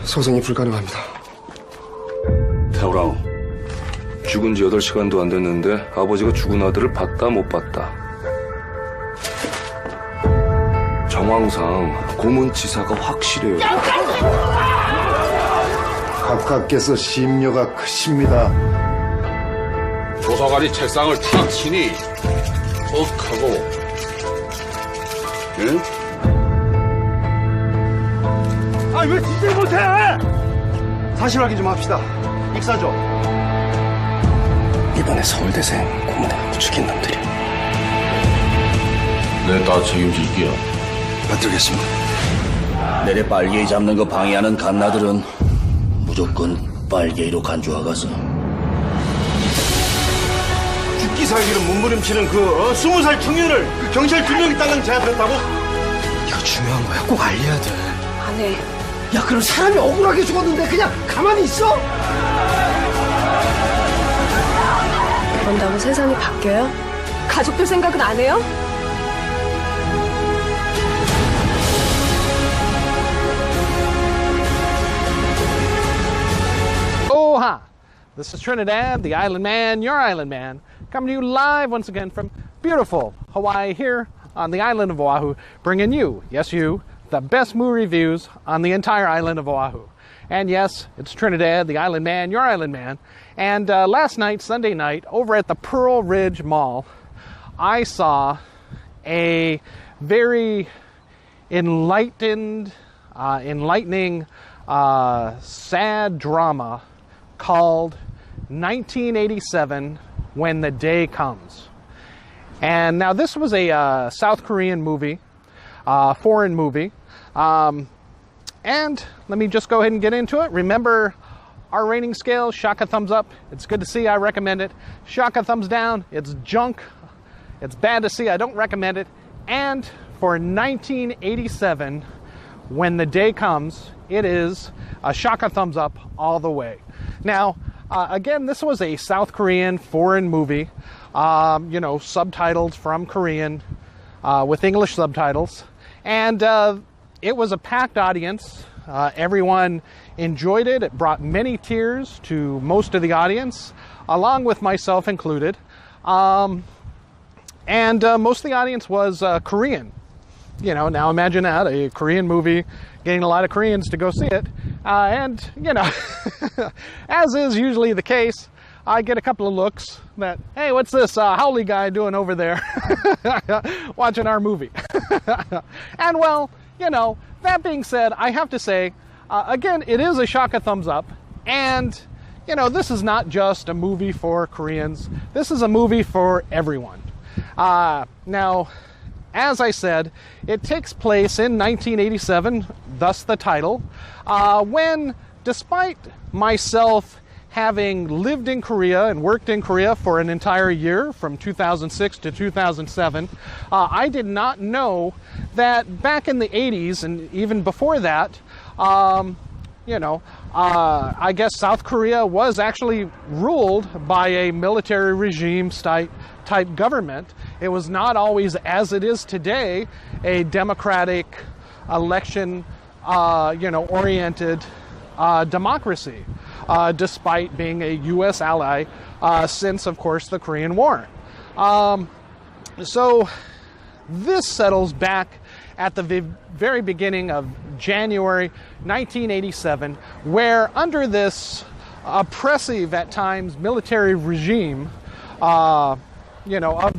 소생이 불가능합니다. 태우랑, 죽은 지 8시간도 안 됐는데 아버지가 죽은 아들을 봤다 못 봤다. 정황상 고문치사가 확실해요. 각하께서 심려가 크십니다. 조사관이 책상을 탁 치니 욱하고, 응? 왜 진짜 못해? 사실 확인 좀 합시다. 익사죠. 이번에 서울대생 고문하고 죽인 놈들이. 내 다 책임질게요. 받들겠습니다. 내래 빨갱이 잡는 거 방해하는 갓나들은 무조건 빨갱이로 간주하가서. 죽기 살기로 몸부림치는 그 20살 청년을 그 경찰 2명이 딸랑 제압했다고? 이거 중요한 거야. 꼭 알려야 돼. 안 해. 야, 그럼 사람이 억울하게 죽었는데 그냥 가만히 있어? 그런다고 세상이 바뀌어요? 가족들 생각은 안 해요? Aloha! This is Trinidad, the Island Man, your Island Man, coming to you live once again from beautiful Hawaii here on the island of Oahu, bringing you, yes you, the best movie reviews on the entire island of Oahu. And yes, it's Trinidad, the Island Man, your Island Man. And last night, Sunday night, over at the Pearl Ridge Mall, I saw a very enlightening, sad drama called 1987, When the Day Comes. And now this was a South Korean movie, foreign movie. And let me just go ahead and get into it. Remember our rating scale, Shaka thumbs up. It's good to see, I recommend it. Shaka thumbs down, it's junk. It's bad to see, I don't recommend it. And for 1987, When the Day Comes, it is a Shaka thumbs up all the way. Now, again, this was a South Korean foreign movie, subtitled from Korean with English subtitles. And it was a packed audience. Everyone enjoyed it. It brought many tears to most of the audience, along with myself included. And most of the audience was Korean. Now imagine that, a Korean movie, getting a lot of Koreans to go see it. And, as is usually the case, I get a couple of looks that, hey, what's this howly guy doing over there watching our movie? And well, that being said, I have to say, again, it is a Shaka thumbs up. And, this is not just a movie for Koreans. This is a movie for everyone. Now, as I said, it takes place in 1987, thus the title, when, despite myself having lived in Korea and worked in Korea for an entire year, from 2006 to 2007, I did not know that back in the 80s and even before that, I guess South Korea was actually ruled by a military regime type government. It was not always, as it is today, a democratic election, oriented democracy, despite being a U.S. ally since, of course, the Korean War. So this settles back at the very beginning of January 1987, where under this oppressive, at times, military regime, of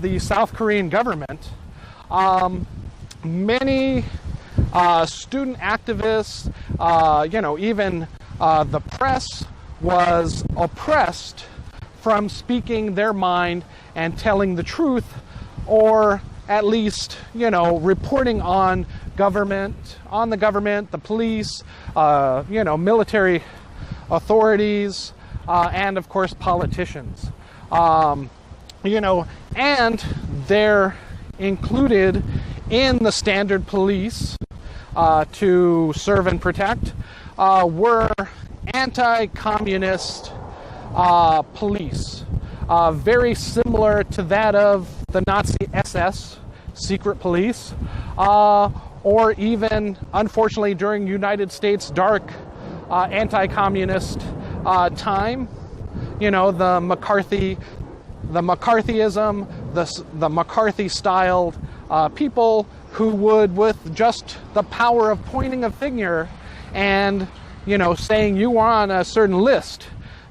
the South Korean government, many student activists, even the press was oppressed from speaking their mind and telling the truth, or at least, reporting on the government, the police, military authorities, and of course politicians. And they're included in the standard police to serve and protect were anti-communist police, very similar to that of the Nazi SS, secret police, or even, unfortunately, during United States dark anti-communist time. You know, the McCarthyism, the McCarthy-styled people who would, with just the power of pointing a finger and, you know, saying you are on a certain list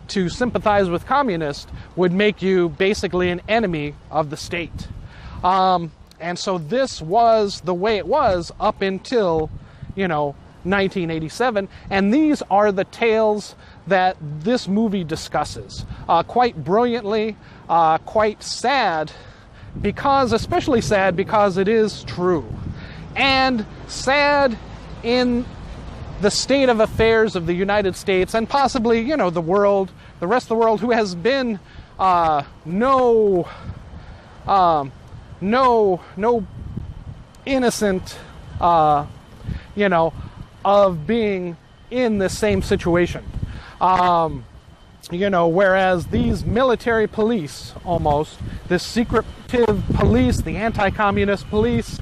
to sympathize with communists, would make you basically an enemy of the state. And so this was the way it was up until, you know, 1987. And these are the tales that this movie discusses. Quite brilliantly, quite sad, especially sad because it is true. And sad in the state of affairs of the United States and possibly, you know, the world, the rest of the world, who has been no innocent, you know, of being in the same situation. You know, whereas these military police, almost, this secretive police, the anti-communist police,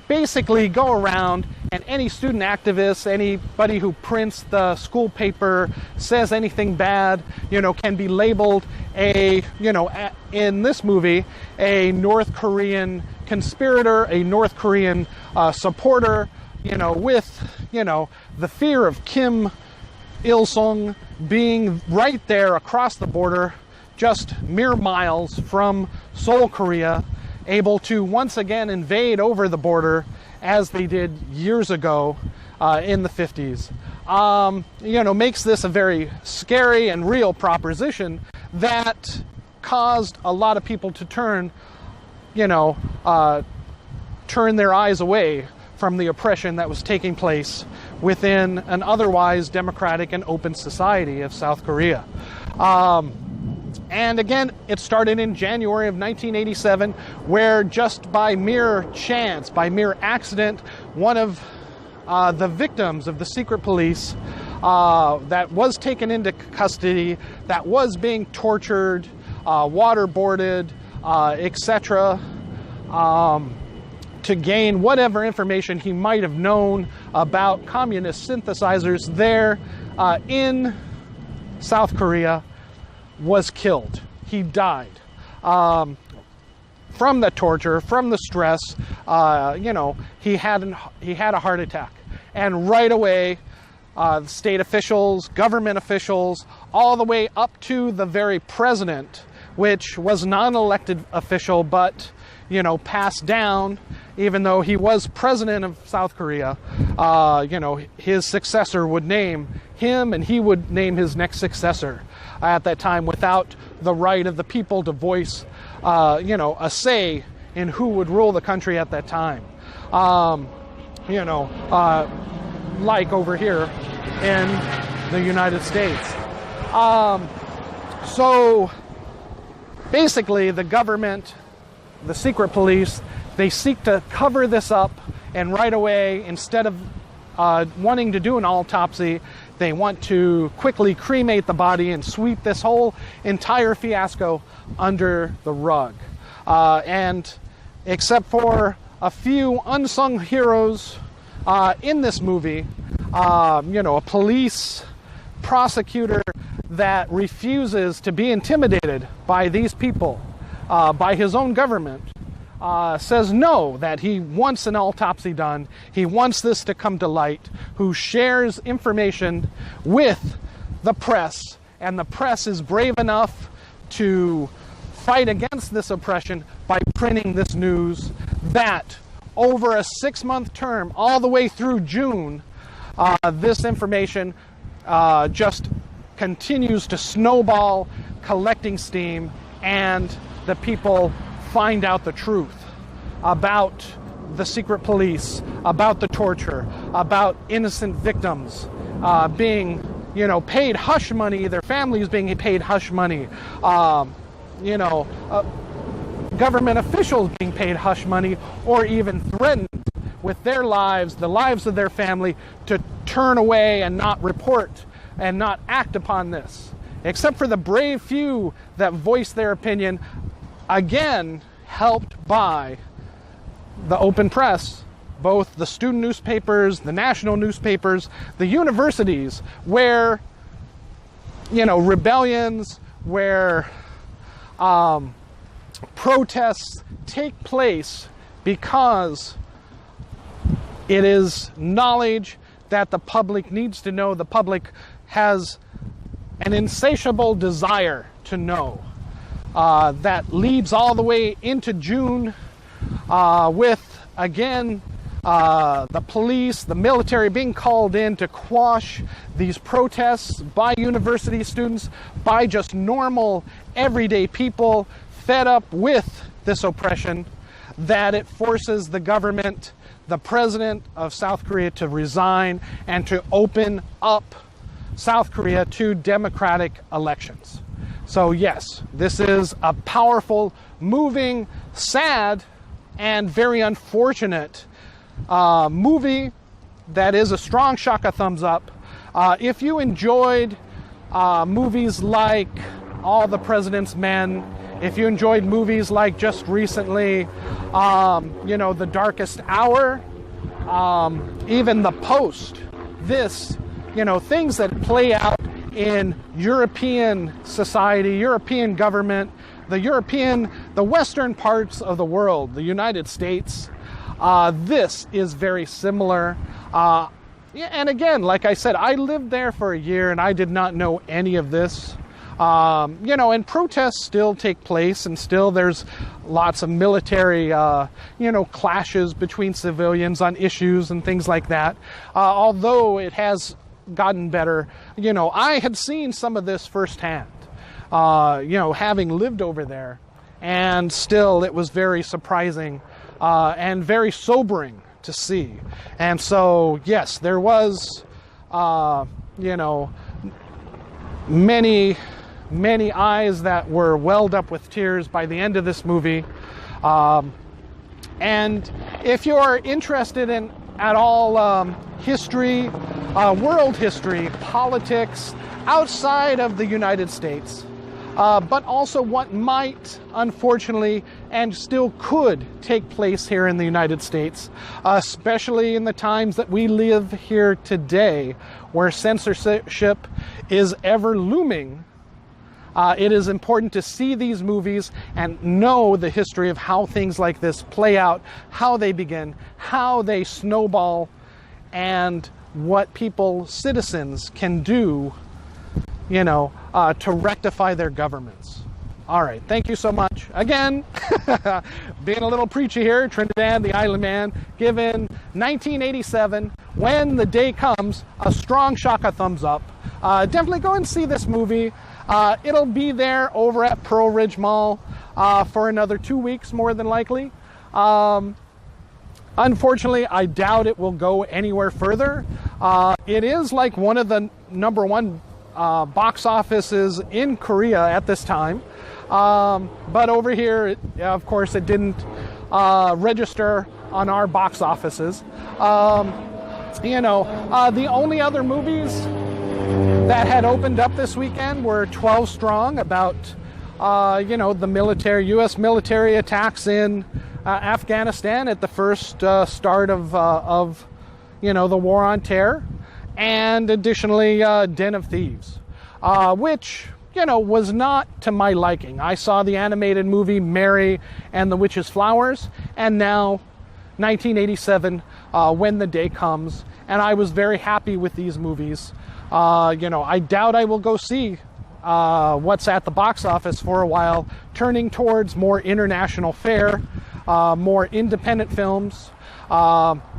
basically go around, and any student activist, anybody who prints the school paper, says anything bad, you know, can be labeled in this movie, a North Korean conspirator, a North Korean supporter, you know, with, you know, the fear of Kim Il-sung being right there across the border, just mere miles from Seoul, Korea, able to once again invade over the border as they did years ago in the 50s. You know, makes this a very scary and real proposition that caused a lot of people to turn their eyes away from the oppression that was taking place within an otherwise democratic and open society of South Korea. And again, it started in January of 1987, where just by mere chance, by mere accident, one of the victims of the secret police that was taken into custody, that was being tortured, waterboarded, etc., to gain whatever information he might have known about communist synthesizers there in South Korea, was killed. He died from the torture, from the stress. He had a heart attack, and right away, state officials, government officials, all the way up to the very president, which was non-elected official, but passed down, even though he was president of South Korea. His successor would name him, and he would name his next successor at that time, without the right of the people to voice, a say in who would rule the country at that time. Like over here in the United States. So basically, the government, the secret police, they seek to cover this up, and right away, instead of wanting to do an autopsy, they want to quickly cremate the body and sweep this whole entire fiasco under the rug. And except for a few unsung heroes in this movie, a police prosecutor that refuses to be intimidated by these people, by his own government, says no, that he wants an autopsy done, he wants this to come to light, who shares information with the press, and the press is brave enough to fight against this oppression by printing this news that over a 6-month term, all the way through June, this information just continues to snowball, collecting steam, and the people find out the truth about the secret police, about the torture, about innocent victims being, paid hush money, their families being paid hush money, government officials being paid hush money, or even threatened with their lives, the lives of their family, to turn away and not report and not act upon this. Except for the brave few that voice their opinion, again, helped by the open press both the student newspapers, the national newspapers, the universities, where, rebellions, where protests take place because it is knowledge that the public needs to know. The public has an insatiable desire to know. That leads all the way into June with, again, the police, the military being called in to quash these protests by university students, by just normal, everyday people fed up with this oppression, that it forces the government, the president of South Korea, to resign and to open up South Korea to democratic elections. So yes, this is a powerful, moving, sad, and very unfortunate movie that is a strong Shaka thumbs up. If you enjoyed movies like All the President's Men, if you enjoyed movies like just recently, The Darkest Hour, even The Post, things that play out in European society, European government, the Western parts of the world, the United States, this is very similar. And again, like I said, I lived there for a year and I did not know any of this. And protests still take place, and still there's lots of military, clashes between civilians on issues and things like that. Although it has gotten better, I had seen some of this firsthand, having lived over there, and still it was very surprising and very sobering to see. And so, yes, there was, many eyes that were welled up with tears by the end of this movie. And if you're interested in at all history, world history, politics outside of the United States, but also what might, unfortunately, and still could take place here in the United States, especially in the times that we live here today, where censorship is ever looming. It is important to see these movies and know the history of how things like this play out, how they begin, how they snowball, and what citizens can do, to rectify their governments. All right, thank you so much. Again, being a little preachy here, Trinidad the Island Man, given 1987, When the Day Comes, a strong Shaka thumbs up. Definitely go and see this movie. It'll be there over at Pearl Ridge Mall for another 2 weeks, more than likely. Unfortunately, I doubt it will go anywhere further. It is like one of the number one box offices in Korea at this time. But over here, of course, it didn't register on our box offices. The only other movies that had opened up this weekend were 12 Strong, about, the military, U.S. military attacks in Afghanistan at the first start of the War on Terror, and additionally Den of Thieves, which, was not to my liking. I saw the animated movie Mary and the Witch's Flowers, and now 1987, When the Day Comes, and I was very happy with these movies. I doubt I will go see what's at the box office for a while, turning towards more international fare, more independent films,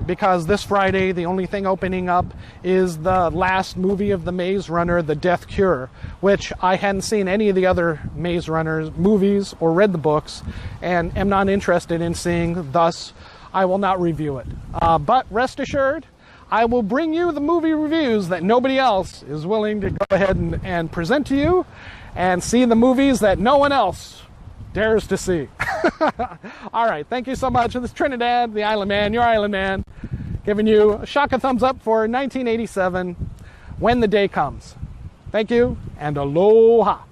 because this Friday the only thing opening up is the last movie of the Maze Runner, The Death Cure, which I hadn't seen any of the other Maze Runners movies or read the books, and am not interested in seeing, thus I will not review it. But rest assured, I will bring you the movie reviews that nobody else is willing to go ahead and present to you, and see the movies that no one else dares to see. All right, thank you so much. This is Trinidad, the Island Man, your Island Man, giving you a Shaka thumbs up for 1987, When the Day Comes. Thank you, and aloha.